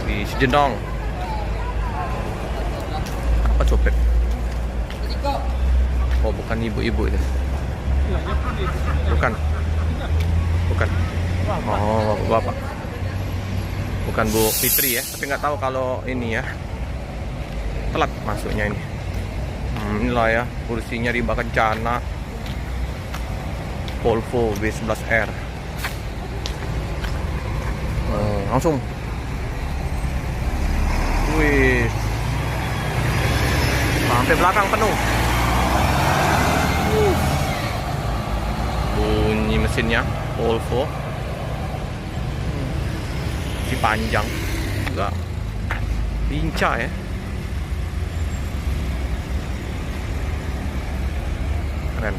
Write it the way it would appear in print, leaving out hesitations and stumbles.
Di Sejenong. Apa copet? Oh, bukan ibu-ibu itu. Bukan. Bukan. Oh, bapak. Bukan Bu Fitri ya, tapi nggak tahu kalau ini ya. Telat masuknya ini. Inilah ya, kursinya Rimba Kencana. Volvo V11R. Langsung. Wih. Sampai belakang penuh. Bunyi mesinnya Volvo. Si panjang. Enggak. Lincah ya. Keren.